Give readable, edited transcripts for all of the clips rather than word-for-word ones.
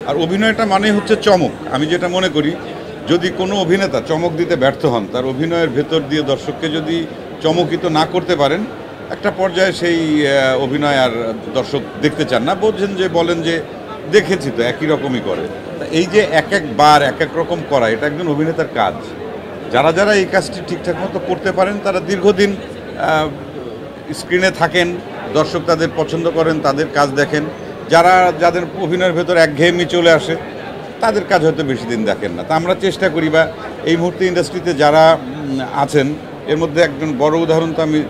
আর অভিনয়টা মানে হচ্ছে চমক। আমি যেটা মনে করি, যদি কোনো অভিনেতা চমক দিতে ব্যর্থ হন, তার অভিনয়ের ভেতর দিয়ে দর্শককে যদি চমকিত না করতে পারেন, একটা পর্যায়ে সেই অভিনয় আর দর্শক দেখতে চান না, বলেন যে দেখেছি তো একই রকমই করে। এই যে এক একবার এক এক রকম করা, এটা একজন অভিনেতার কাজ। যারা যারা এই কাজটি ঠিকঠাক মতো করতে পারেন, তারা দীর্ঘদিন স্ক্রিনে থাকেন, দর্শক তাদের পছন্দ করেন, তাদের কাজ দেখেন। যাদের অভিনয়ের ভেতর একঘেয়েমি চলে আসে, তাদের কাজ হয়তো বেশি দিন দেখেন না। তা আমরা চেষ্টা করি, বা এই মুহূর্তে ইন্ডাস্ট্রিতে যারা আছেন, এর মধ্যে একজন বড় উদাহরণ তো আমি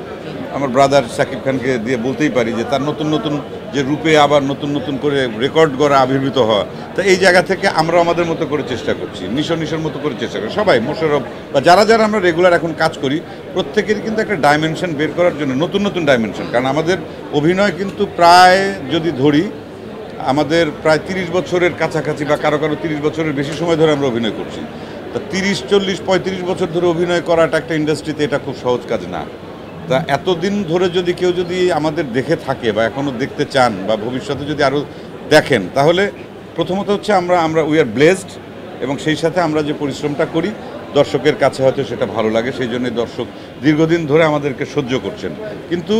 আমার ব্রাদার শাকিব খানকে দিয়ে বলতেই পারি, যে তার নতুন নতুন যে রূপে আবার নতুন নতুন করে রেকর্ড করা, আবির্ভূত হওয়া। তো এই জায়গা থেকে আমরা আমাদের মতো করে চেষ্টা করছি, নিশোর মতো করে চেষ্টা করি সবাই, মোশাররফ বা যারা যারা আমরা রেগুলার এখন কাজ করি, প্রত্যেকেরই কিন্তু একটা ডাইমেনশন বের করার জন্য নতুন নতুন ডাইমেনশন। কারণ আমাদের অভিনয় কিন্তু প্রায় যদি ধরি, আমাদের প্রায় 30 বছরের কাছাকাছি, বা কারো কারো 30 বছরের বেশি সময় ধরে আমরা অভিনয় করছি। তা 30, 40, 35 বছর ধরে অভিনয় করাটা একটা ইন্ডাস্ট্রিতে এটা খুব সহজ কাজ না। তা এতদিন ধরে যদি কেউ যদি আমাদের দেখে থাকে, বা এখনও দেখতে চান, বা ভবিষ্যতে যদি আরও দেখেন, তাহলে প্রথমত হচ্ছে আমরা উই আর ব্লেসড, এবং সেই সাথে আমরা যে পরিশ্রমটা করি, দর্শকের কাছে হয়তো সেটা ভালো লাগে, সেই জন্যই দর্শক দীর্ঘদিন ধরে আমাদেরকে সহ্য করছেন। কিন্তু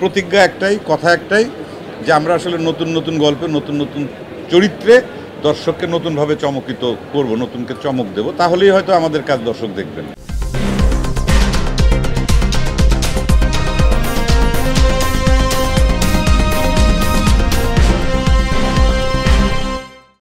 প্রতিজ্ঞা একটাই, কথা একটাই, যে আমরা আসলে নতুন নতুন গল্পে, নতুন নতুন চরিত্রে দর্শককে নতুনভাবে চমকিত করব, নতুনকে চমক দেব, তাহলেই হয়তো আমাদের কাজ দর্শক দেখবেন।